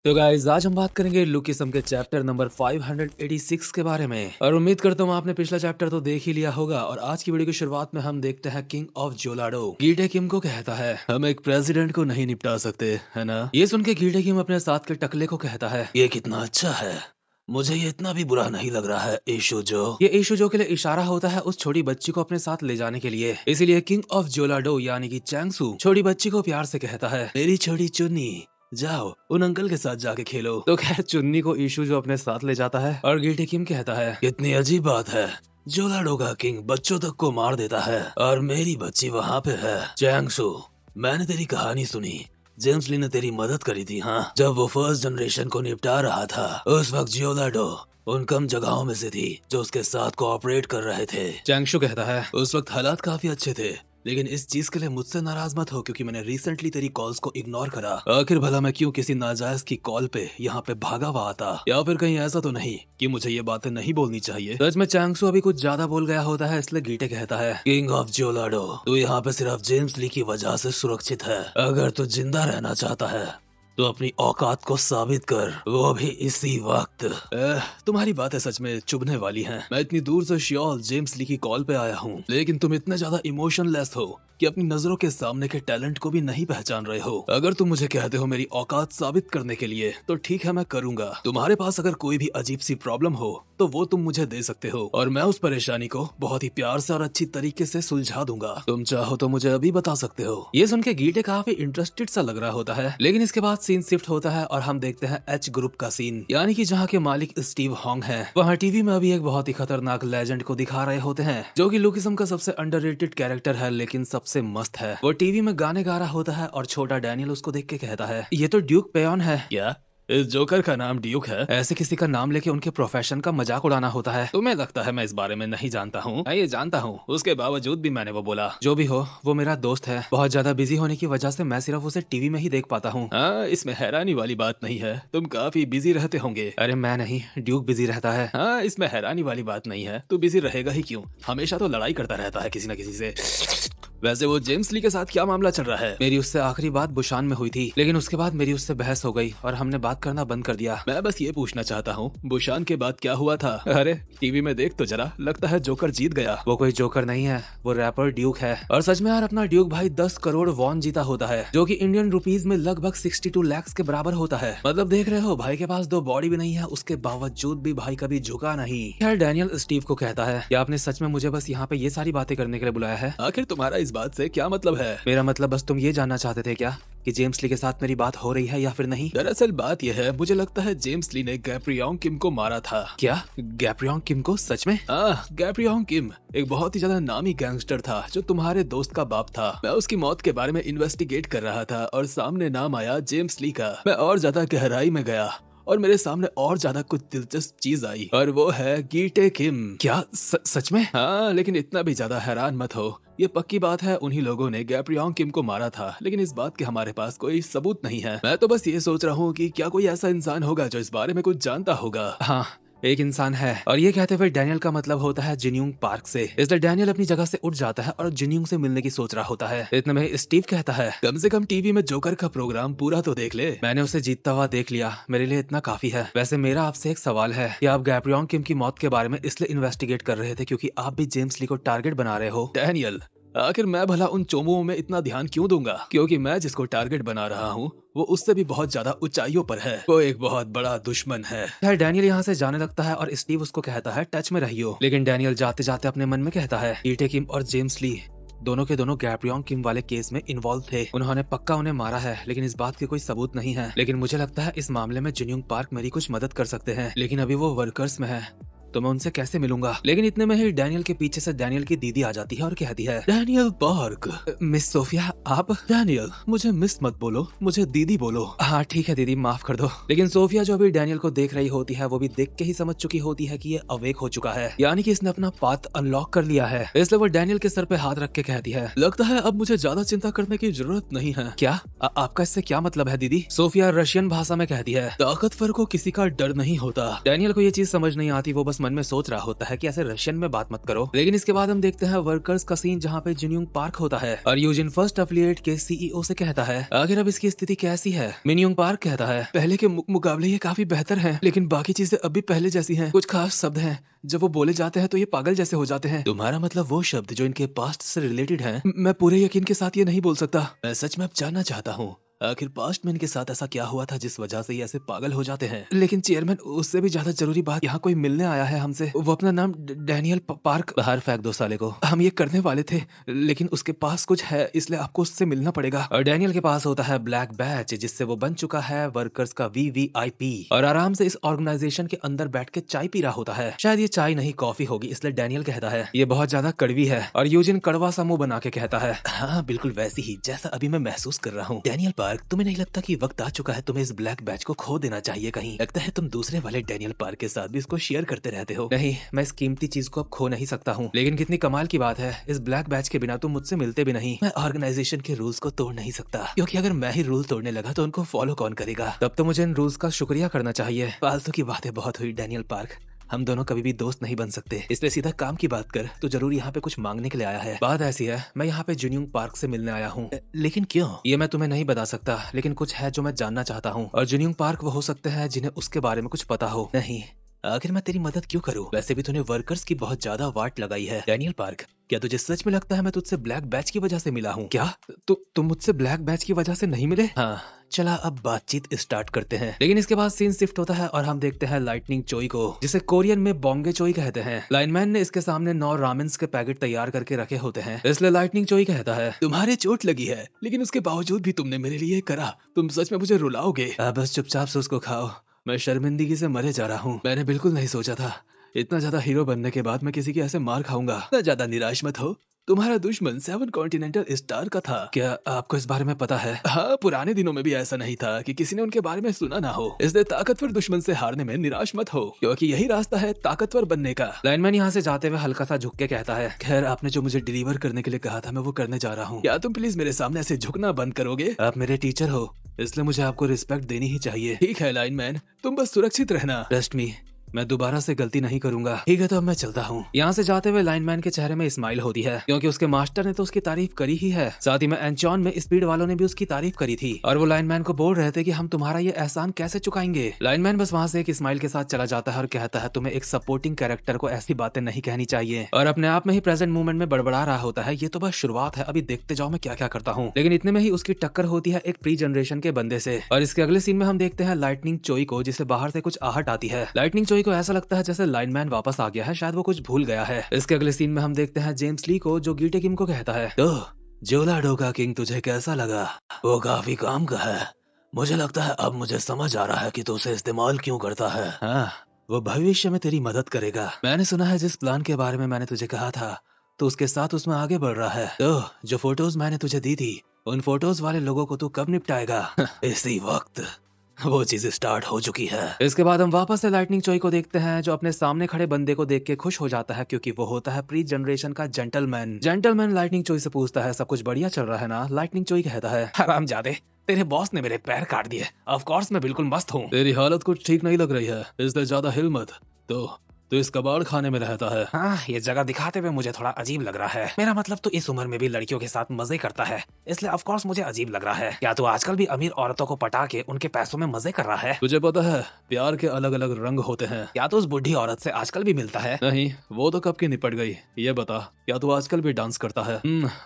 तो गाइस आज हम बात करेंगे लुकिसम के चैप्टर नंबर 586 के बारे में। और उम्मीद करता हूँ आपने पिछला चैप्टर तो देख ही लिया होगा। और आज की वीडियो की शुरुआत में हम देखते हैं किंग ऑफ जोलाडो गीटे किम को कहता है, हम एक प्रेसिडेंट को नहीं निपटा सकते, है ना। ये सुन के गीटे किम अपने साथ के टकले को कहता है, ये कितना अच्छा है, मुझे ये इतना भी बुरा नहीं लग रहा है इशुजो। ये इशुजो के लिए इशारा होता है उस छोटी बच्ची को अपने साथ ले जाने के लिए। इसीलिए किंग ऑफ जोलाडो यानी कि चैंगसू छोटी बच्ची को प्यार से कहता है, मेरी छोटी चुन्नी जाओ उन अंकल के साथ जाके खेलो। तो खैर चुन्नी को इशुजो अपने साथ ले जाता है और गीटे किम कहता है, कितनी अजीब बात है, जोलाडो का किंग बच्चों तक को मार देता है और मेरी बच्ची वहाँ पे है। चैंगसू, मैंने तेरी कहानी सुनी, जेम्स ली ने तेरी मदद करी थी। हाँ, जब वो फर्स्ट जनरेशन को निपटा रहा था उस वक्त जोलाडो उन कम जगहों में से थी जो उसके साथ कोऑपरेट कर रहे थे। चैंगशु कहता है, उस वक्त हालात काफी अच्छे थे, लेकिन इस चीज के लिए मुझसे नाराज मत हो क्योंकि मैंने रिसेंटली तेरी कॉल्स को इग्नोर करा। आखिर भला मैं क्यों किसी नाजायज की कॉल पे यहाँ पे भागा हुआ आता, या फिर कहीं ऐसा तो नहीं कि मुझे ये बातें नहीं बोलनी चाहिए। सच में चैंगसू अभी कुछ ज्यादा बोल गया होता है, इसलिए गीटे कहता है, किंग ऑफ जोलाडो तू यहाँ पे सिर्फ जेम्स ली की वजह से सुरक्षित है। अगर तू जिंदा रहना चाहता है तो अपनी औकात को साबित कर, वो भी इसी वक्त। तुम्हारी बातें सच में चुभने वाली हैं। मैं इतनी दूर से श्योल जेम्स ली की कॉल पे आया हूँ, लेकिन तुम इतने ज्यादा इमोशनलेस हो कि अपनी नजरों के सामने के टैलेंट को भी नहीं पहचान रहे हो। अगर तुम मुझे कहते हो मेरी औकात साबित करने के लिए तो ठीक है, मैं करूंगा। तुम्हारे पास अगर कोई भी अजीब सी प्रॉब्लम हो तो वो तुम मुझे दे सकते हो और मैं उस परेशानी को बहुत ही प्यार से और अच्छी तरीके से सुलझा दूंगा। तुम चाहो तो मुझे अभी बता सकते हो। ये सुन के गीटे काफी इंटरेस्टेड सा लग रहा होता है, लेकिन इसके बाद सीन शिफ्ट होता है और हम देखते हैं एच ग्रुप का सीन, यानी कि जहाँ के मालिक स्टीव हॉन्ग है। वहाँ टीवी में अभी एक बहुत ही खतरनाक लेजेंड को दिखा रहे होते हैं जो कि लुकिसम का सबसे अंडररेटेड कैरेक्टर है, लेकिन सबसे मस्त है। वो टीवी में गाने गा रहा होता है और छोटा डैनियल उसको देख के कहता है, ये तो ड्यूक पेयन है। क्या इस जोकर का नाम ड्यूक है? ऐसे किसी का नाम लेके उनके प्रोफेशन का मजाक उड़ाना होता है। तुम्हें लगता है मैं इस बारे में नहीं जानता हूँ? मैं ये जानता हूँ, उसके बावजूद भी मैंने वो बोला। जो भी हो, वो मेरा दोस्त है। बहुत ज्यादा बिजी होने की वजह से मैं सिर्फ उसे टीवी में ही देख पाता हूँ। हाँ, इसमें हैरानी वाली बात नहीं है, तुम काफी बिजी रहते होंगे। अरे मैं नहीं, ड्यूक बिजी रहता है। हाँ, इसमें हैरानी वाली बात नहीं है, तू बिजी रहेगा ही क्यों, हमेशा तो लड़ाई करता रहता है किसी न किसी से। वैसे वो जेम्स ली के साथ क्या मामला चल रहा है? मेरी उससे आखिरी बात बुशान में हुई थी, लेकिन उसके बाद मेरी उससे बहस हो गई और हमने बात करना बंद कर दिया। मैं बस ये पूछना चाहता हूँ, बुशान के बाद क्या हुआ था? अरे टीवी में देख तो जरा, लगता है जोकर जीत गया। वो कोई जोकर नहीं है, वो रैपर ड्यूक है। और सच में यार, अपना ड्यूक भाई 10 करोड़ वॉन जीता होता है, जो कि इंडियन रुपीज में लगभग 62 लाख के बराबर होता है। मतलब देख रहे हो, भाई के पास 2 बॉडी भी नहीं है, उसके बावजूद भी भाई कभी झुका नहीं। यार डैनियल स्टीव को कहता है, क्या आपने सच में मुझे बस यहाँ पे ये सारी बातें करने के लिए बुलाया है? आखिर तुम्हारा इस बात से क्या मतलब है? मेरा मतलब बस तुम ये जानना चाहते थे क्या कि जेम्स ली के साथ मेरी बात हो रही है या फिर नहीं? दरअसल बात यह है, मुझे लगता है जेम्स ली ने गैब्रियोंग किम को मारा था। क्या गैब्रियोंग किम को? सच में? गैब्रियोंग किम एक बहुत ही ज्यादा नामी गैंगस्टर था जो तुम्हारे दोस्त का बाप था। मैं उसकी मौत के बारे में इन्वेस्टिगेट कर रहा था और सामने नाम आया जेम्स ली का। मैं और ज्यादा गहराई में गया और मेरे सामने और ज्यादा कुछ दिलचस्प चीज आई, और वो है गीटे किम। क्या सच में? हाँ, लेकिन इतना भी ज्यादा हैरान मत हो, ये पक्की बात है, उन्हीं लोगों ने गैब्रियोंग किम को मारा था, लेकिन इस बात के हमारे पास कोई सबूत नहीं है। मैं तो बस ये सोच रहा हूँ कि क्या कोई ऐसा इंसान होगा जो इस बारे में कुछ जानता होगा। हाँ, एक इंसान है। और ये कहते हुए डैनियल का मतलब होता है जिन्यूंग पार्क से, इसलिए डैनियल अपनी जगह से उठ जाता है और जिन्यूंग से मिलने की सोच रहा होता है। इतने में स्टीव कहता है, कम से कम टीवी में जोकर का प्रोग्राम पूरा तो देख ले। मैंने उसे जीतता हुआ देख लिया, मेरे लिए इतना काफी है। वैसे मेरा आपसे एक सवाल है कि आप गैब्रियोंग किम की मौत के बारे में इसलिए इन्वेस्टिगेट कर रहे थे क्योंकि आप भी जेम्स ली को टारगेट बना रहे हो? डैनियल, आखिर मैं भला उन चोमुओं में इतना ध्यान क्यों दूंगा, क्योंकि मैं जिसको टारगेट बना रहा हूँ वो उससे भी बहुत ज्यादा ऊंचाइयों पर है, वो एक बहुत बड़ा दुश्मन है। यार डैनियल यहाँ से जाने लगता है और स्टीव उसको कहता है टच में रहियो, लेकिन डैनियल जाते जाते अपने मन में कहता है, गीटे किम और जेम्स ली दोनों के दोनों गैब्रियोंग किम वाले केस में इन्वॉल्व थे। उन्होंने पक्का उन्हें मारा है, लेकिन इस बात के कोई सबूत नहीं है। लेकिन मुझे लगता है इस मामले में जिन्यूंग पार्क मेरी कुछ मदद कर सकते हैं, लेकिन अभी वो वर्कर्स में है तो मैं उनसे कैसे मिलूंगा। लेकिन इतने में ही डैनियल के पीछे से डैनियल की दीदी आ जाती है और कहती है, डैनियल पार्क। मिस सोफिया आप? डैनियल, मुझे मिस मत बोलो, मुझे दीदी बोलो। हाँ ठीक है दीदी, माफ कर दो। लेकिन सोफिया जो अभी डैनियल को देख रही होती है वो भी देख के ही समझ चुकी होती है कि ये अवेक हो चुका है, यानी कि इसने अपना पाथ अनलॉक कर लिया है। इसलिए वो डैनियल के सर पे हाथ रख के कहती है, लगता है अब मुझे ज्यादा चिंता करने की जरूरत नहीं है। क्या आपका इससे क्या मतलब है दीदी? सोफिया रशियन भाषा में कहती है, ताकतवर को किसी का डर नहीं होता। डैनियल को ये चीज समझ नहीं आती, वो बस मन में सोच रहा होता है कि ऐसे रशियन में बात मत करो। लेकिन इसके बाद हम देखते हैं वर्कर्स का सीन जहाँ पे जिनयोंग पार्क होता है और यूजिन फर्स्ट एफिलिएट के सीईओ से कहता है आखिर अब इसकी स्थिति कैसी है। मिनयोंग पार्क कहता है पहले के मुकाबले ये काफी बेहतर है, लेकिन बाकी चीजें अब भी पहले जैसी हैं। कुछ खास शब्द हैं जब वो बोले जाते हैं तो ये पागल जैसे हो जाते हैं। तुम्हारा मतलब वो शब्द जो इनके पास्ट से रिलेटेड हैं? मैं पूरे यकीन के साथ ये नहीं बोल सकता। मैं सच में अब जानना चाहता हूँ आखिर पास्ट में इनके साथ ऐसा क्या हुआ था जिस वजह से ये ऐसे पागल हो जाते हैं। लेकिन चेयरमैन, उससे भी ज्यादा जरूरी बात, यहाँ कोई मिलने आया है हमसे। वो अपना नाम डैनियल पार्क। बाहर फेंक दो साले को। हम ये करने वाले थे लेकिन उसके पास कुछ है इसलिए आपको उससे मिलना पड़ेगा। और डैनियल के पास होता है ब्लैक बैच जिससे वो बन चुका है वर्कर्स का VVIP और आराम से इस ऑर्गेनाइजेशन के अंदर बैठ के चाय पी रहा होता है। शायद ये चाय नहीं कॉफी होगी, इसलिए डैनियल कहता है ये बहुत ज्यादा कड़वी है और यूजिन कड़वा सा मुंह बना के कहता है हाँ बिल्कुल वैसी ही जैसा अभी मैं महसूस कर रहा हूँ। डैनियल पार्क, तुम्हें नहीं लगता कि वक्त आ चुका है तुम्हें इस ब्लैक बैच को खो देना चाहिए? कहीं लगता है तुम दूसरे वाले डैनियल पार्क के साथ भी इसको शेयर करते रहते हो। नहीं, मैं इस कीमती चीज को अब खो नहीं सकता हूँ। लेकिन कितनी कमाल की बात है, इस ब्लैक बैच के बिना तुम मुझसे मिलते भी नहीं। मैं ऑर्गेनाइजेशन के रूल्स को तोड़ नहीं सकता, क्योंकि अगर मैं ही रूल तोड़ने लगा तो उनको फॉलो कौन करेगा? तब तो मुझे इन रूल्स का शुक्रिया करना चाहिए। फालतू की बातें बहुत हुई डैनियल पार्क, हम दोनों कभी भी दोस्त नहीं बन सकते, इसलिए सीधा काम की बात कर। तो जरूर यहाँ पे कुछ मांगने के लिए आया है। बात ऐसी है, मैं यहाँ पे जिनयोंग पार्क से मिलने आया हूँ। लेकिन क्यों? ये मैं तुम्हें नहीं बता सकता, लेकिन कुछ है जो मैं जानना चाहता हूँ और जिनयोंग पार्क वो हो सकते हैं जिन्हें उसके बारे में कुछ पता हो। नहीं, आखिर मैं तेरी मदद क्यों करूं? वैसे भी तूने वर्कर्स की बहुत ज्यादा वाट लगाई है। डैनियल पार्क, क्या तुझे सच में लगता है मैं तुझसे ब्लैक बैच की वजह से मिला हूँ? क्या तुम मुझसे ब्लैक बैच की वजह से नहीं मिले? हाँ, चला अब बातचीत स्टार्ट करते हैं। लेकिन इसके बाद सीन शिफ्ट होता है और हम देखते हैं लाइटनिंग चोई को, जिसे कोरियन में बोंगे चोई कहते हैं। लाइनमैन ने इसके सामने 9 रामेन्स के पैकेट तैयार करके रखे होते हैं, इसलिए लाइटनिंग चोई कहता है तुम्हारे चोट लगी है लेकिन उसके बावजूद भी तुमने मेरे लिए करा। तुम सच में मुझे रुलाओगे? बस चुपचाप से उसको खाओ, मैं शर्मिंदगी से मरे जा रहा हूँ। मैंने बिल्कुल नहीं सोचा था इतना ज्यादा हीरो बनने के बाद मैं किसी की ऐसे मार खाऊंगा। इतना ज्यादा निराश मत हो, तुम्हारा दुश्मन 7 कॉन्टिनेंटल स्टार का था। क्या आपको इस बारे में पता है? हाँ, पुराने दिनों में भी ऐसा नहीं था कि किसी ने उनके बारे में सुना ना हो। इसलिए ताकतवर दुश्मन से हारने में निराश मत हो, क्योंकि यही रास्ता है ताकतवर बनने का। लाइनमैन यहाँ से जाते हुए हल्का सा झुक के कहता है खैर, आपने जो मुझे डिलीवर करने के लिए कहा था मैं वो करने जा रहा हूँ। क्या तुम प्लीज मेरे सामने ऐसे झुकना बंद करोगे? आप मेरे टीचर हो, इसलिए मुझे आपको रिस्पेक्ट देनी ही चाहिए। ठीक है लाइनमैन, तुम बस सुरक्षित रहना। ट्रस्ट मी, मैं दोबारा से गलती नहीं करूंगा। ठीक है, तो अब मैं चलता हूँ। यहाँ से जाते हुए लाइनमैन के चेहरे में स्माइल होती है, क्योंकि उसके मास्टर ने तो उसकी तारीफ करी ही है। साथ ही में एंचॉन में स्पीड वालों ने भी उसकी तारीफ करी थी और वो लाइनमैन को बोल रहे थे कि हम तुम्हारा ये एहसान कैसे चुकाएंगे। लाइनमैन बस वहाँ से एक स्माइल के साथ चला जाता है और कहता है तुम्हें एक सपोर्टिंग कैरेक्टर को ऐसी बातें नहीं कहनी चाहिए, और अपने आप में ही प्रेजेंट मूवमेंट में बड़बड़ा रहा होता है ये तो बस शुरुआत है, अभी देखते जाओ मैं क्या क्या करता हूँ। लेकिन इतने में ही उसकी टक्कर होती है एक प्री जनरेशन के बंदे से, और इसके अगले सीन में हम देखते हैं लाइटनिंग चोई को, जिसे बाहर से कुछ आहट आती है। लाइटनिंग चोई को ऐसा लगता है जैसे लाइनमैन वापस आ गया है, शायद वो कुछ भूल गया है। इसके अगले सीन में हम देखते हैं जेम्स ली को, जो गीटे किम को कहता है तो जोलाडो का किंग तुझे कैसा लगा? वो काफी काम का है, मुझे लगता है अब मुझे समझ आ रहा है कि तू उसे इस्तेमाल क्यों करता है। हाँ, वो भविष्य में तेरी मदद करेगा। मैंने सुना है जिस प्लान के बारे में मैंने तुझे कहा था तो उसके साथ उसमें आगे बढ़ रहा है। तो जो फोटोज मैंने तुझे दी थी उन फोटोज वाले लोगों को तू कब निपटाएगा? इसी वक्त वो चीज स्टार्ट हो चुकी है। इसके बाद हम वापस से लाइटनिंग चोई को देखते हैं, जो अपने सामने खड़े बंदे को देख के खुश हो जाता है, क्योंकि वो होता है प्री जनरेशन का जेंटलमैन। जेंटलमैन लाइटनिंग चोई से पूछता है सब कुछ बढ़िया चल रहा है ना? लाइटनिंग चोई कहता है हरामजादे, तेरे बॉस ने मेरे पैर काट दिए। ऑफ कोर्स मैं बिल्कुल मस्त हूँ। तेरी हालत कुछ ठीक नहीं लग रही है, इसलिए ज्यादा हिल मत। तो इस कबाड़ खाने में रहता है। हाँ, ये जगह दिखाते हुए मुझे थोड़ा अजीब लग रहा है। मेरा मतलब तो इस उम्र में भी लड़कियों के साथ मजे करता है, इसलिए ऑफ कोर्स मुझे अजीब लग रहा है। क्या तू आजकल भी अमीर औरतों को पटा के उनके पैसों में मजे कर रहा है? तुझे पता है प्यार के अलग अलग रंग होते हैं। क्या तू उस बुढ़ी औरत से आजकल भी मिलता है? नहीं, वो तो कब की निपट गई। ये बता, क्या तू आजकल भी डांस करता है?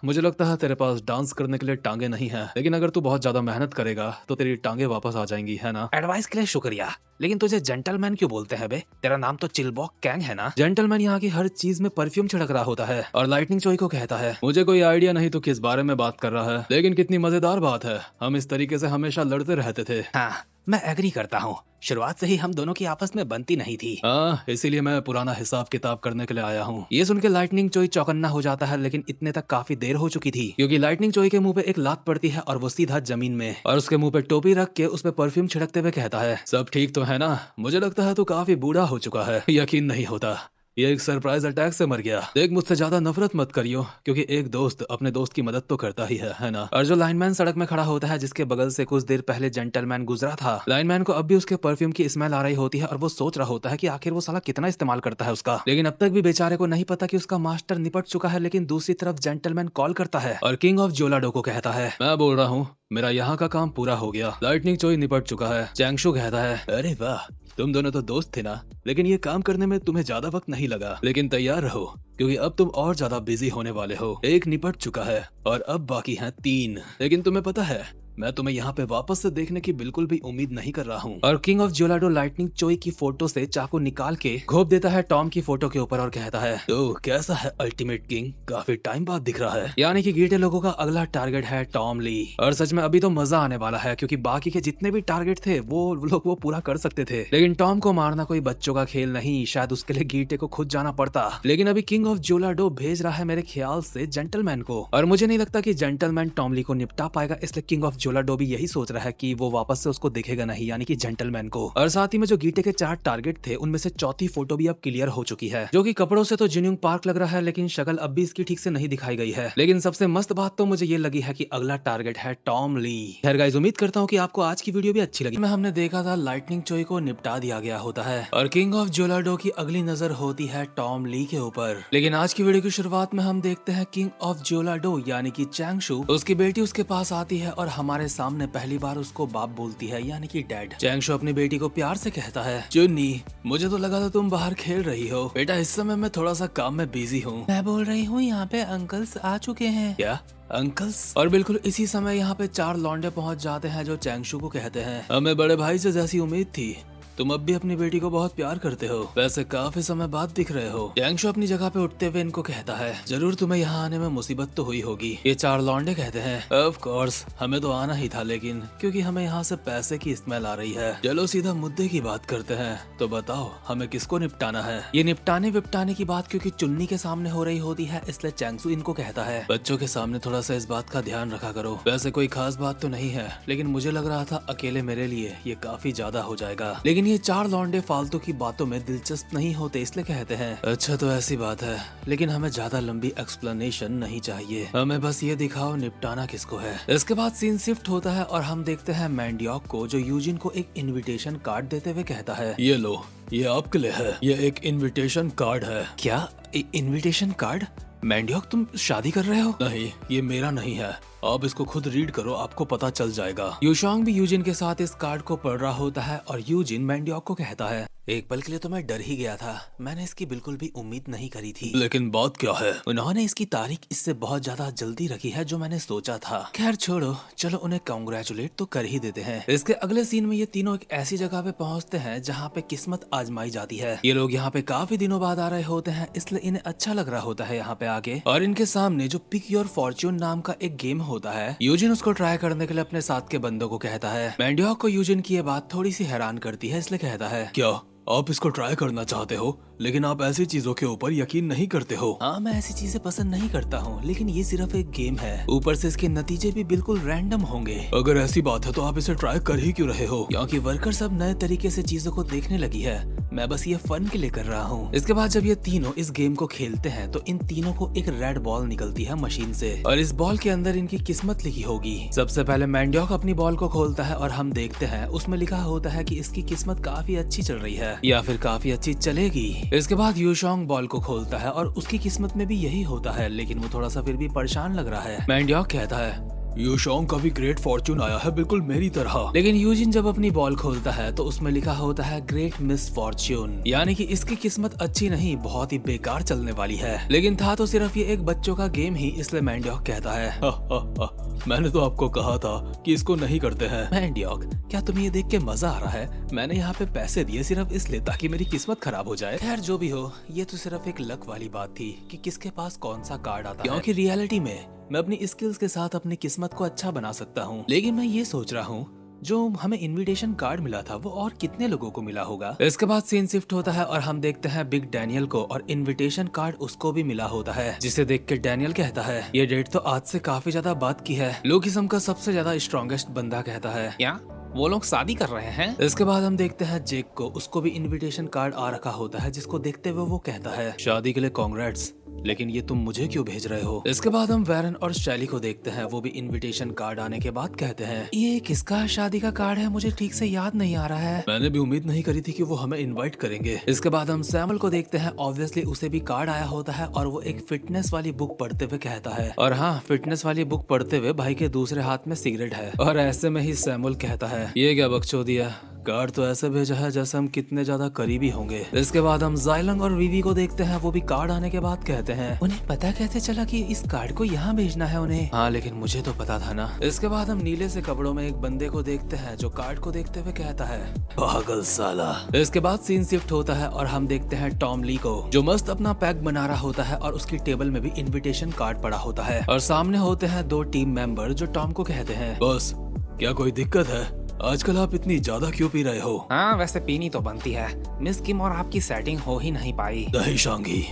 मुझे लगता है तेरे पास डांस करने के लिए टांगे नहीं है, लेकिन अगर तू बहुत ज्यादा मेहनत करेगा तो तेरी टांगे वापस आ जाएंगी, है ना? एडवाइस के लिए शुक्रिया, लेकिन तुझे जेंटलमैन क्यों बोलते हैं बे? तेरा नाम तो चिलबॉक कैंग है ना? जेंटलमैन यहाँ की हर चीज में परफ्यूम छिड़क रहा होता है और लाइटनिंग चोई को कहता है मुझे कोई आइडिया नहीं तो किस बारे में बात कर रहा है, लेकिन कितनी मजेदार बात है, हम इस तरीके से हमेशा लड़ते रहते थे। हाँ, मैं एग्री करता हूँ, शुरुआत से ही हम दोनों की आपस में बनती नहीं थी। हाँ, इसीलिए मैं पुराना हिसाब किताब करने के लिए आया हूँ। ये सुन के लाइटनिंग चोई चौकन्ना हो जाता है, लेकिन इतने तक काफी देर हो चुकी थी, क्योंकि लाइटनिंग चोई के मुंह पे एक लात पड़ती है और वो सीधा जमीन में, और उसके मुंह पे टोपी रख के उस पे परफ्यूम छिड़कते हुए कहता है सब ठीक तो है ना? मुझे लगता है तू काफी बूढ़ा हो चुका है। यकीन नहीं होता, ये एक सरप्राइज अटैक से मर गया। देख, मुझसे ज्यादा नफरत मत करियो, क्योंकि एक दोस्त अपने दोस्त की मदद तो करता ही है ना। और जो लाइनमैन सड़क में खड़ा होता है, जिसके बगल से कुछ देर पहले जेंटलमैन गुजरा था, लाइनमैन को अब भी उसके परफ्यूम की स्मेल आ रही होती है और वो सोच रहा होता है कि आखिर वो साला कितना इस्तेमाल करता है उसका। लेकिन अब तक भी बेचारे को नहीं पता कि उसका मास्टर निपट चुका है। लेकिन दूसरी तरफ जेंटलमैन कॉल करता है और किंग ऑफ जोलाडो को कहता है, मैं बोल रहा हूँ, मेरा यहाँ का काम पूरा हो गया, लाइटनिंग चोई निपट चुका है। चैंगशू कहता है, अरे वाह, तुम दोनों तो दोस्त थे ना, लेकिन ये काम करने में तुम्हें ज्यादा वक्त नहीं लगा। लेकिन तैयार रहो, क्योंकि अब तुम और ज्यादा बिजी होने वाले हो। एक निपट चुका है और अब बाकी हैं 3। लेकिन तुम्हें पता है, मैं तुम्हें यहाँ पे वापस से देखने की बिल्कुल भी उम्मीद नहीं कर रहा हूँ। और किंग ऑफ जोलाडो लाइटनिंग चोई की फोटो से चाकू निकाल के घोप देता है टॉम की फोटो के ऊपर और कहता है, तो कैसा है अल्टीमेट किंग, काफी टाइम बाद दिख रहा है। यानी कि गीटे लोगों का अगला टारगेट है टॉम ली। और सच में अभी तो मजा आने वाला है, क्योंकि बाकी के जितने भी टारगेट थे वो लोग वो पूरा कर सकते थे। लेकिन टॉम को मारना कोई बच्चों का खेल नहीं, शायद उसके लिए गीटे को खुद जाना पड़ता। लेकिन अभी किंग ऑफ जोलाडो भेज रहा है मेरे ख्याल से जेंटलमैन को, और मुझे नहीं लगता कि जेंटलमैन टॉम ली को निपटा पाएगा। इसलिए किंग ऑफ जोलाडो भी यही सोच रहा है कि वो वापस से उसको देखेगा नहीं, यानी कि जेंटलमैन को। और साथ ही में जो गीटे के 4 टारगेट थे, उनमें से चौथी फोटो भी अब क्लियर हो चुकी है, जो कि कपड़ों से तो जिन्यूंग पार्क लग रहा है, लेकिन शक्ल अब भी इसकी ठीक से नहीं दिखाई गई है। लेकिन सबसे मस्त बात तो मुझे ये लगी है कि अगला टारगेट है टॉम ली। खैर गाइस, उम्मीद करता हूँ कि आपको आज की वीडियो भी अच्छी लगी। में हमने देखा था लाइटनिंग चोई को निपटा दिया गया होता है और किंग ऑफ जोलाडो की अगली नजर होती है टॉम ली के ऊपर। लेकिन आज की वीडियो की शुरुआत में हम देखते हैं किंग ऑफ जोलाडो यानी कि चैंगशू, उसकी बेटी उसके पास आती है और हमारे सामने पहली बार उसको बाप बोलती है, यानी कि डैड। चैंगशू अपनी बेटी को प्यार से कहता है, चुन्नी, मुझे तो लगा था तुम बाहर खेल रही हो। बेटा, इस समय मैं थोड़ा सा काम में बिजी हूँ। मैं बोल रही हूँ यहाँ पे अंकल्स आ चुके हैं। क्या अंकल्स? और बिल्कुल इसी समय यहाँ पे 4 लौंडे पहुँच जाते हैं जो चैंगशू को कहते हैं, हमें बड़े भाई से जैसी उम्मीद थी, तुम अब भी अपनी बेटी को बहुत प्यार करते हो, वैसे काफी समय बाद दिख रहे हो। चैंगशू अपनी जगह पे उठते हुए इनको कहता है, जरूर तुम्हें यहाँ आने में मुसीबत तो हुई होगी। ये 4 लौंडे कहते हैं, ऑफ कोर्स हमें तो आना ही था, लेकिन क्योंकि हमें यहाँ से पैसे की स्मेल आ रही है। चलो सीधा मुद्दे की बात करते हैं, तो बताओ हमें किसको निपटाना है। ये निपटाने विपटाने की बात क्योंकि चुन्नी के सामने हो रही होती है, इसलिए चैंगशू इनको कहता है, बच्चों के सामने थोड़ा सा इस बात का ध्यान रखा करो। वैसे कोई खास बात तो नहीं है, लेकिन मुझे लग रहा था अकेले मेरे लिए ये काफी ज्यादा हो जाएगा। लेकिन ये 4 लौंडे फालतू की बातों में दिलचस्प नहीं होते, इसलिए कहते हैं, अच्छा तो ऐसी बात है, लेकिन हमें ज्यादा लंबी एक्सप्लेनेशन नहीं चाहिए, हमें बस ये दिखाओ निपटाना किसको है। इसके बाद सीन शिफ्ट होता है और हम देखते हैं मैंडियोक को, जो यूजिन को एक इनविटेशन कार्ड देते हुए कहता है, ये लो, ये आपके लिए है, ये एक इनविटेशन कार्ड है। क्या इनविटेशन कार्ड? मैंडियोक, तुम शादी कर रहे हो? नहीं, ये मेरा नहीं है, आप इसको खुद रीड करो, आपको पता चल जाएगा। यूशोंग भी यूजिन के साथ इस कार्ड को पढ़ रहा होता है और यूजिन मैंडियोक को कहता है, एक पल के लिए तो मैं डर ही गया था, मैंने इसकी बिल्कुल भी उम्मीद नहीं करी थी। लेकिन बात क्या है? उन्होंने इसकी तारीख इससे बहुत ज्यादा जल्दी रखी है जो मैंने सोचा था। खैर छोड़ो, चलो उन्हें कांग्रेचुलेट तो कर ही देते हैं। इसके अगले सीन में ये तीनों एक ऐसी जगह पे पहुंचते हैं जहाँ पे किस्मत आजमाई जाती है। ये लोग यहाँ पे काफी दिनों बाद आ रहे होते हैं, इसलिए इन्हें अच्छा लग रहा होता है यहाँ पे आके। और इनके सामने जो पिक योर फॉर्च्यून नाम का एक गेम होता है, यूजिन उसको ट्राई करने के लिए अपने साथ के बंदों को कहता है। मैंडियोक को यूजिन की ये बात थोड़ी सी हैरान करती है, इसलिए कहता है, क्या आप इसको ट्राई करना चाहते हो, लेकिन आप ऐसी चीजों के ऊपर यकीन नहीं करते हो? हाँ, मैं ऐसी चीजें पसंद नहीं करता हूँ, लेकिन ये सिर्फ एक गेम है, ऊपर से इसके नतीजे भी बिल्कुल रैंडम होंगे। अगर ऐसी बात है तो आप इसे ट्राई कर ही क्यों रहे हो? क्योंकि वर्कर सब नए तरीके से चीजों को देखने लगी है, मैं बस ये फन के लिए कर रहा हूँ। इसके बाद जब ये तीनों इस गेम को खेलते हैं तो इन तीनों को एक रेड बॉल निकलती है मशीन से, और इस बॉल के अंदर इनकी किस्मत लिखी होगी। सबसे पहले मैंडियोक अपनी बॉल को खोलता है और हम देखते हैं उसमें लिखा होता है कि इसकी किस्मत काफी अच्छी चल रही है या फिर काफी अच्छी चलेगी। इसके बाद यूशोंग बॉल को खोलता है और उसकी किस्मत में भी यही होता है, लेकिन वो थोड़ा सा फिर भी परेशान लग रहा है। मैंडियोक कहता है, यूशोंग का भी ग्रेट फॉर्च्यून आया है, बिल्कुल मेरी तरह। लेकिन यूजिन जब अपनी बॉल खोलता है तो उसमें लिखा होता है ग्रेट मिस फॉर्च्यून, यानी कि इसकी किस्मत अच्छी नहीं, बहुत ही बेकार चलने वाली है। लेकिन था तो सिर्फ ये एक बच्चों का गेम ही, इसलिए मैंडियोक कहता है, मैंने तो आपको कहा था कि इसको नहीं करते हैं। मैंडियोक, क्या तुम्हें ये देख के मजा आ रहा है? मैंने यहाँ पे पैसे दिए सिर्फ इसलिए ताकि मेरी किस्मत खराब हो जाए। खैर जो भी हो, ये तो सिर्फ एक लक वाली बात थी कि किसके पास कौन सा कार्ड आता है, क्योंकि रियलिटी में मैं अपनी स्किल्स के साथ अपनी किस्मत को अच्छा बना सकता हूँ। लेकिन मैं ये सोच रहा हूँ, जो हमें इनविटेशन कार्ड मिला था वो और कितने लोगों को मिला होगा। इसके बाद सीन शिफ्ट होता है और हम देखते हैं बिग डैनियल को, और इनविटेशन कार्ड उसको भी मिला होता है, जिसे देख के डैनियल कहता है, ये डेट तो आज से काफी ज्यादा बात की है। लोकिज्म का सबसे ज्यादा स्ट्रॉन्गेस्ट बंदा कहता है, क्या वो लोग शादी कर रहे हैं। इसके बाद हम देखते हैं जेक को, उसको भी इनविटेशन कार्ड आ रखा होता है, जिसको देखते हुए वो कहता है शादी के लिए कांग्रेट्स, लेकिन ये तुम मुझे क्यों भेज रहे हो। इसके बाद हम वैरन और शैली को देखते हैं, वो भी इनविटेशन कार्ड आने के बाद कहते हैं ये किसका शादी का कार्ड है, मुझे ठीक से याद नहीं आ रहा है। मैंने भी उम्मीद नहीं करी थी कि वो हमें इनवाइट करेंगे। इसके बाद हम सैमुअल को देखते हैं, ऑब्वियसली उसे भी कार्ड आया होता है और वो एक फिटनेस वाली बुक पढ़ते हुए कहता है, और हाँ, फिटनेस वाली बुक पढ़ते हुए भाई के दूसरे हाथ में सिगरेट है। और ऐसे में ही सैमुअल कहता है ये क्या बकचोदी है, कार्ड तो ऐसे भेजा है जैसे हम कितने ज्यादा करीबी होंगे। इसके बाद हम जाइलंग और वीवी को देखते हैं, वो भी कार्ड आने के बाद कहते हैं उन्हें पता कैसे चला कि इस कार्ड को यहाँ भेजना है उन्हें। हाँ, लेकिन मुझे तो पता था ना। इसके बाद हम नीले से कपड़ों में एक बंदे को देखते हैं जो कार्ड को देखते हुए कहता है पागल साला। इसके बाद सीन शिफ्ट होता है और हम देखते हैं टॉम ली को, जो मस्त अपना पैक बना रहा होता है और उसकी टेबल में भी इन्विटेशन कार्ड पड़ा होता है। और सामने होते हैं दो टीम मेंबर जो टॉम को कहते हैं बॉस, क्या कोई दिक्कत है, आजकल आप इतनी ज्यादा क्यों पी रहे हो। हाँ, वैसे पीनी तो बनती है, मिस किम और आपकी सेटिंग हो ही नहीं पाई। नहीं शांगी,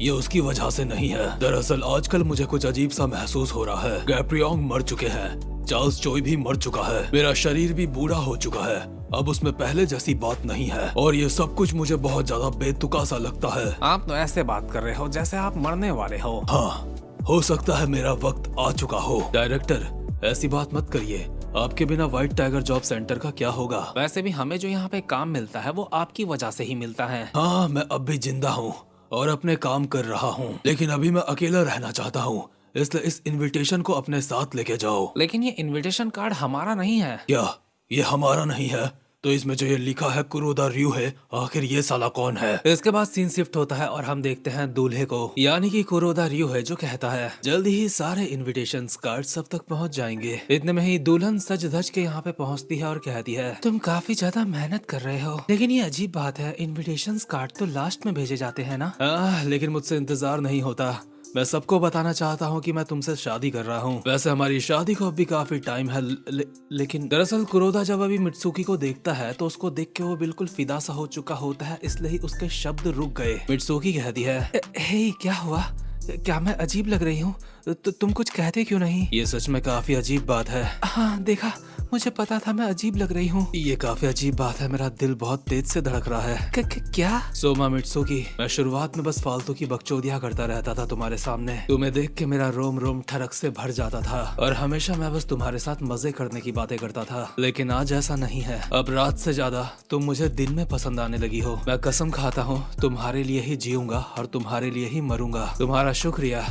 ये उसकी वजह से नहीं है। दरअसल आजकल मुझे कुछ अजीब सा महसूस हो रहा है। गैप्रियोंग मर चुके हैं, चार्ल्स चोई भी मर चुका है, मेरा शरीर भी बूढ़ा हो चुका है, अब उसमें पहले जैसी बात नहीं है, और ये सब कुछ मुझे बहुत ज्यादा बेतुका सा लगता है। आप तो ऐसे बात कर रहे हो जैसे आप मरने वाले हो। हाँ, हो सकता है मेरा वक्त आ चुका हो। डायरेक्टर, ऐसी बात मत करिए, आपके बिना व्हाइट टाइगर जॉब सेंटर का क्या होगा। वैसे भी हमें जो यहाँ पे काम मिलता है वो आपकी वजह से ही मिलता है। हाँ, मैं अब भी जिंदा हूँ और अपने काम कर रहा हूँ, लेकिन अभी मैं अकेला रहना चाहता हूँ, इसलिए इस इनविटेशन को अपने साथ लेके जाओ। लेकिन ये इनविटेशन कार्ड हमारा नहीं है। क्या ये हमारा नहीं है? तो इसमें जो ये लिखा है कुरोदा रयू है, आखिर ये साला कौन है? इसके बाद सीन शिफ्ट होता है और हम देखते हैं दूल्हे को, यानी कि कुरोदा रयू है, जो कहता है जल्दी ही सारे इनविटेशन कार्ड सब तक पहुंच जाएंगे। इतने में ही दुल्हन सज धज के यहाँ पे पहुँचती है और कहती है तुम काफी ज्यादा मेहनत कर रहे हो, लेकिन ये अजीब बात है, इनविटेशन कार्ड तो लास्ट में भेजे जाते हैं ना। लेकिन मुझसे इंतजार नहीं होता, मैं सबको बताना चाहता हूँ कि मैं तुमसे शादी कर रहा हूँ। वैसे हमारी शादी को अभी काफी टाइम है, लेकिन दरअसल कुरोदा जब अभी मित्सुकी को देखता है तो उसको देख के वो बिल्कुल फिदा सा हो चुका होता है, इसलिए ही उसके शब्द रुक गए। मित्सुकी कहती है हे, क्या हुआ, क्या मैं अजीब लग रही हूँ? तुम कुछ कहते क्यों नहीं? ये सच में काफी अजीब बात है। हाँ देखा, मुझे पता था मैं अजीब लग रही हूँ। ये काफी अजीब बात है, मेरा दिल बहुत तेज से धड़क रहा है। क्या? सोमा मित्सुकी, मैं शुरुआत में बस फालतू की बकचोदियां करता रहता था तुम्हारे सामने, तुम्हें देख के मेरा रोम रोम ठरक से भर जाता था और हमेशा मैं बस तुम्हारे साथ मजे करने की बातें करता था, लेकिन आज ऐसा नहीं है। अब रात से ज्यादा तुम मुझे दिन में पसंद आने लगी हो। मैं कसम खाता हूँ तुम्हारे लिए ही जीऊंगा और तुम्हारे लिए ही मरूंगा। तुम्हारा शुक्रिया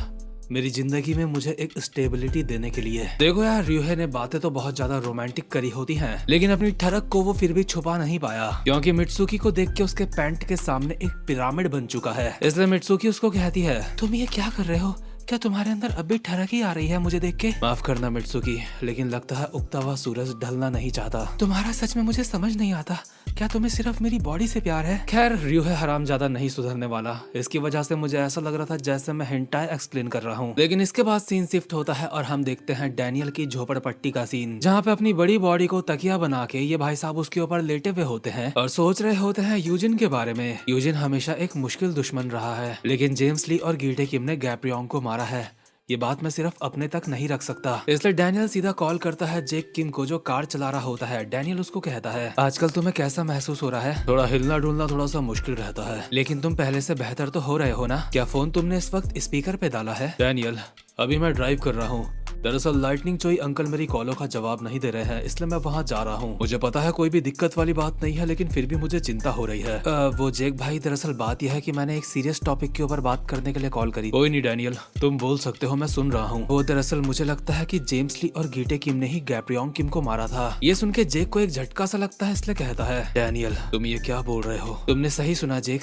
मेरी जिंदगी में मुझे एक स्टेबिलिटी देने के लिए। देखो यार, रियोहे ने बातें तो बहुत ज्यादा रोमांटिक करी होती हैं, लेकिन अपनी ठरक को वो फिर भी छुपा नहीं पाया, क्योंकि मित्सुकी को देख के उसके पैंट के सामने एक पिरामिड बन चुका है। इसलिए मित्सुकी उसको कहती है तुम ये क्या कर रहे हो, क्या तुम्हारे अंदर अभी ठरक ही आ रही है मुझे देख के? माफ करना मित्सुकी, लेकिन लगता है उगता हुआ सूरज ढलना नहीं चाहता। तुम्हारा सच में मुझे समझ नहीं आता, क्या तुम्हें सिर्फ मेरी बॉडी से प्यार है? खैर, रियोहे हरामजादा नहीं सुधरने वाला, इसकी वजह से मुझे ऐसा लग रहा था जैसे मैं हेंटाई एक्सप्लेन कर रहा हूँ। लेकिन इसके बाद सीन शिफ्ट होता है और हम देखते हैं डैनियल की झोपड़पट्टी का सीन, जहाँ पे अपनी बड़ी बॉडी को तकिया बना के ये भाई साहब उसके ऊपर लेटे हुए होते हैं और सोच रहे होते हैं यूजिन के बारे में। यूजिन हमेशा एक मुश्किल दुश्मन रहा है, लेकिन जेम्स ली और गीटे किम ने गैप्रियोंग को मारा है, ये बात मैं सिर्फ अपने तक नहीं रख सकता। इसलिए डैनियल सीधा कॉल करता है जेक किम को, जो कार चला रहा होता है। डैनियल उसको कहता है आजकल तुम्हें कैसा महसूस हो रहा है? थोड़ा हिलना डुलना थोड़ा सा मुश्किल रहता है, लेकिन तुम पहले से बेहतर तो हो रहे हो ना? क्या फोन तुमने इस वक्त स्पीकर पे डाला है? डैनियल, अभी मैं ड्राइव कर रहा हूँ, दरअसल लाइटनिंग चोई अंकल मेरी कॉलों का जवाब नहीं दे रहे हैं, इसलिए मैं वहाँ जा रहा हूँ। मुझे पता है कोई भी दिक्कत वाली बात नहीं है, लेकिन फिर भी मुझे चिंता हो रही है। वो जेक भाई, दरअसल बात यह है कि मैंने एक सीरियस टॉपिक के ऊपर बात करने के लिए कॉल करी। कोई नहीं डैनियल, तुम बोल सकते हो, मैं सुन रहा हूँ। वो दरअसल मुझे लगता है कि जेम्स ली और गीटे किम ने ही गैप्रियोंग किम को मारा था। ये सुन के जेक को एक झटका सा लगता है, इसलिए कहता है डैनियल तुम ये क्या बोल रहे हो? तुमने सही सुना जेक,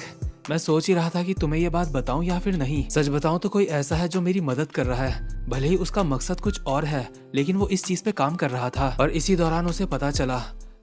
मैं सोच ही रहा था कि तुम्हें ये बात बताऊं या फिर नहीं। सच बताऊं तो कोई ऐसा है जो मेरी मदद कर रहा है, भले ही उसका मकसद कुछ और है, लेकिन वो इस चीज पे काम कर रहा था। और इसी दौरान उसे पता चला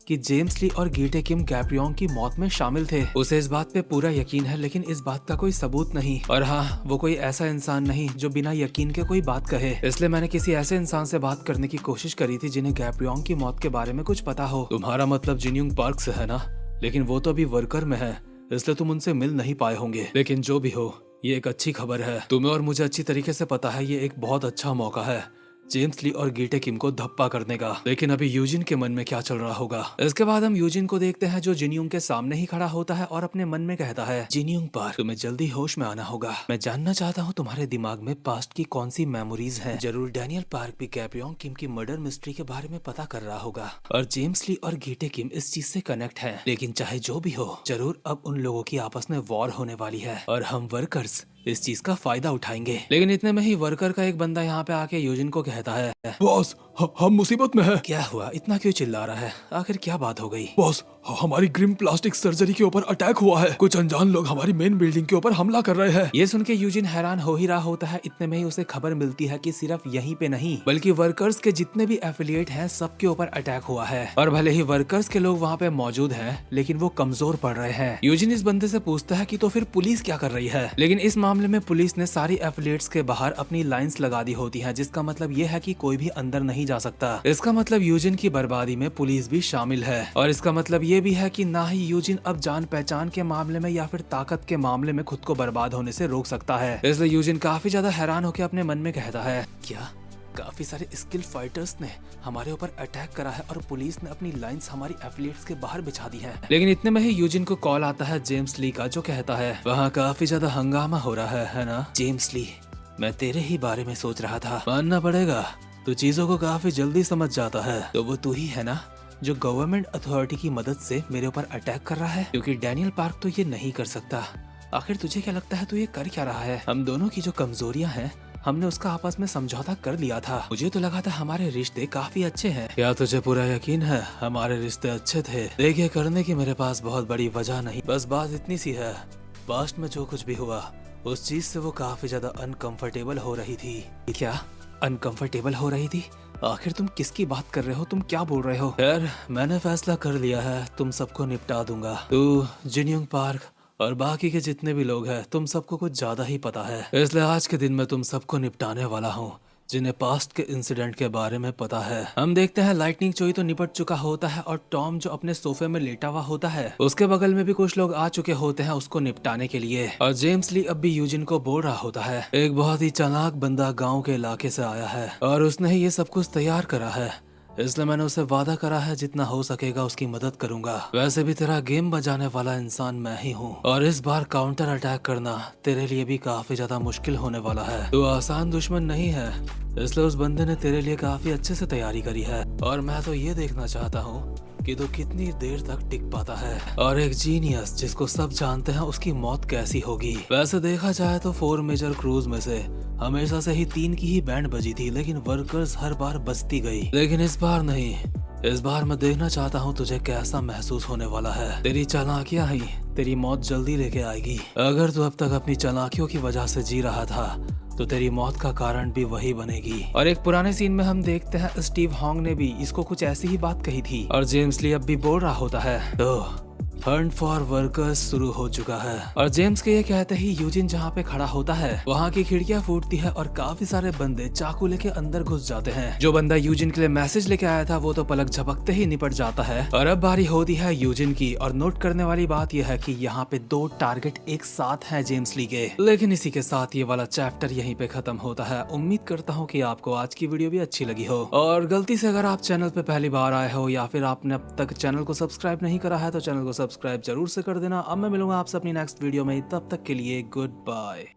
कि जेम्स ली और गीटे किम गैप्रियोंग की मौत में शामिल थे। उसे इस बात पे पूरा यकीन है, लेकिन इस बात का कोई सबूत नहीं। और हाँ, वो कोई ऐसा इंसान नहीं जो बिना यकीन के कोई बात कहे, इसलिए मैंने किसी ऐसे इंसान से बात करने की कोशिश करी थी जिन्हें गैप्रियोंग की मौत के बारे में कुछ पता हो। तुम्हारा मतलब जिनयुंग पार्क से है ना? लेकिन वो तो अभी वर्कर में है, इसलिए तुम उनसे मिल नहीं पाए होंगे। लेकिन जो भी हो, ये एक अच्छी खबर है। तुम्हें और मुझे अच्छी तरीके से पता है ये एक बहुत अच्छा मौका है जेम्स ली और गीटे किम को धप्पा करने का। लेकिन अभी यूजिन के मन में क्या चल रहा होगा। इसके बाद हम यूजिन को देखते हैं जो जिनयूंग के सामने ही खड़ा होता है और अपने मन में कहता है, जिनयूंग पार्क, तुम्हें जल्दी होश में आना होगा। मैं जानना चाहता हूँ तुम्हारे दिमाग में पास्ट की कौन सी मेमोरीज हैं। जरूर डैनियल पार्क भी कैप्रियोंग किम की मर्डर मिस्ट्री के बारे में पता कर रहा होगा और जेम्स ली और गीटे किम इस चीज से कनेक्ट है। लेकिन चाहे जो भी हो, जरूर अब उन लोगों की आपस में वॉर होने वाली है और हम वर्कर्स इस चीज का फायदा उठाएंगे। लेकिन इतने में ही वर्कर का एक बंदा यहाँ पे आके यूजिन को कहता है, बॉस हम मुसीबत में हैं। क्या हुआ, इतना क्यों चिल्ला रहा है, आखिर क्या बात हो गई। बॉस हमारी ग्रिम प्लास्टिक सर्जरी के ऊपर अटैक हुआ है। कुछ अनजान लोग हमारी मेन बिल्डिंग के ऊपर हमला कर रहे हैं। ये सुन के यूजिन हैरान हो ही रहा होता है। इतने में ही उसे खबर मिलती है कि सिर्फ यहीं पे नहीं बल्कि वर्कर्स के जितने भी एफिलिएट हैं सबके ऊपर अटैक हुआ है। और भले ही वर्कर्स के लोग वहाँ पे मौजूद हैं लेकिन वो कमजोर पड़ रहे हैं। यूजिन इस बंदे से पूछता है कि तो फिर पुलिस क्या कर रही है। लेकिन इस मामले में पुलिस ने सारी एफिलिएट्स के बाहर अपनी लाइंस लगा दी होती है, जिसका मतलब ये है कि कोई भी अंदर नहीं जा सकता। इसका मतलब यूजिन की बर्बादी में पुलिस भी शामिल है और इसका मतलब ये भी है कि ना ही यूजिन अब जान पहचान के मामले में या फिर ताकत के मामले में खुद को बर्बाद होने से रोक सकता है। इसलिए यूजिन काफी ज्यादा हैरान होकर अपने मन में कहता है, क्या काफी सारे स्किल फाइटर्स ने हमारे ऊपर अटैक करा है और पुलिस ने अपनी लाइंस हमारी एफिलिएट्स के बाहर बिछा दी है। लेकिन इतने में ही यूजिन को कॉल आता है जेम्स ली का, जो कहता है, वहाँ काफी ज्यादा हंगामा हो रहा है ना। जेम्स ली, मैं तेरे ही बारे में सोच रहा था। मानना पड़ेगा तू चीजों को काफी जल्दी समझ जाता है। तो वो तू ही है ना जो गवर्नमेंट अथॉरिटी की मदद से मेरे ऊपर अटैक कर रहा है, क्योंकि डैनियल पार्क तो ये नहीं कर सकता। आखिर तुझे क्या लगता है तू ये कर क्या रहा है। हम दोनों की जो कमजोरियां हैं हमने उसका आपस में समझौता कर लिया था। मुझे तो लगा था हमारे रिश्ते काफी अच्छे हैं। क्या तुझे पूरा यकीन है हमारे रिश्ते अच्छे थे। देखिए, करने की मेरे पास बहुत बड़ी वजह नहीं, बस बात इतनी सी है, पास्ट में जो कुछ भी हुआ उस चीज से वो काफी ज्यादा अनकंफर्टेबल हो रही थी। क्या अनकंफर्टेबल हो रही थी? आखिर तुम किसकी बात कर रहे हो, तुम क्या बोल रहे हो? खैर, मैंने फैसला कर लिया है, तुम सबको निपटा दूंगा। तू, जिनयूंग पार्क और बाकी के जितने भी लोग हैं, तुम सबको कुछ ज्यादा ही पता है, इसलिए आज के दिन मैं तुम सबको निपटाने वाला हूँ जिन्हें पास्ट के इंसिडेंट के बारे में पता है। हम देखते हैं लाइटनिंग चोई तो निपट चुका होता है और टॉम जो अपने सोफे में लेटा हुआ होता है उसके बगल में भी कुछ लोग आ चुके होते हैं उसको निपटाने के लिए। और जेम्स ली अब भी यूजिन को बोल रहा होता है, एक बहुत ही चालाक बंदा गाँव के इलाके से आया है और उसने ही ये सब कुछ तैयार करा है, इसलिए मैंने उसे वादा करा है जितना हो सकेगा उसकी मदद करूंगा। वैसे भी तेरा गेम बजाने वाला इंसान मैं ही हूँ और इस बार काउंटर अटैक करना तेरे लिए भी काफी ज्यादा मुश्किल होने वाला है। तू आसान दुश्मन नहीं है, इसलिए उस बंदे ने तेरे लिए काफी अच्छे से तैयारी करी है और मैं तो ये देखना चाहता हूँ कि तू कितनी देर तक टिक पाता है। और एक जीनियस जिसको सब जानते हैं उसकी मौत कैसी होगी। वैसे देखा जाए तो 4 मेजर क्रूज में से हमेशा से ही 3 की ही बैंड बजी थी, लेकिन वर्कर्स हर बार बजती गई। लेकिन इस बार नहीं, इस बार मैं देखना चाहता हूँ तुझे कैसा महसूस होने वाला है। तेरी चालाकियां ही तेरी मौत जल्दी लेके आएगी। अगर तू अब तक अपनी चालाकियों की वजह से जी रहा था तो तेरी मौत का कारण भी वही बनेगी। और एक पुराने सीन में हम देखते हैं स्टीव हॉन्ग ने भी इसको कुछ ऐसी ही बात कही थी और जेम्स ली अब भी बोल रहा होता है, तो हंट फॉर वर्कर्स शुरू हो चुका है। और जेम्स के ये कहते ही यूजिन जहाँ पे खड़ा होता है वहाँ की खिड़कियाँ फूटती है और काफी सारे बंदे चाकू लेके अंदर घुस जाते हैं। जो बंदा यूजिन के लिए मैसेज लेके आया था वो तो पलक झपकते ही निपट जाता है। और अब बारी होती है यूजिन की। और नोट करने वाली बात यह है कि यहाँ पे 2 टारगेट एक साथ हैं जेम्स ली के। लेकिन इसी के साथ ये वाला चैप्टर यहीं पे खत्म होता है। उम्मीद करता हूँ कि आपको आज की वीडियो भी अच्छी लगी हो और गलती से अगर आप चैनल पे पहली बार आए हो या फिर आपने अब तक चैनल को सब्सक्राइब नहीं करा है तो चैनल को सब्सक्राइब जरूर से कर देना। अब मैं मिलूंगा आपसे अपनी नेक्स्ट वीडियो में, तब तक के लिए गुड बाय।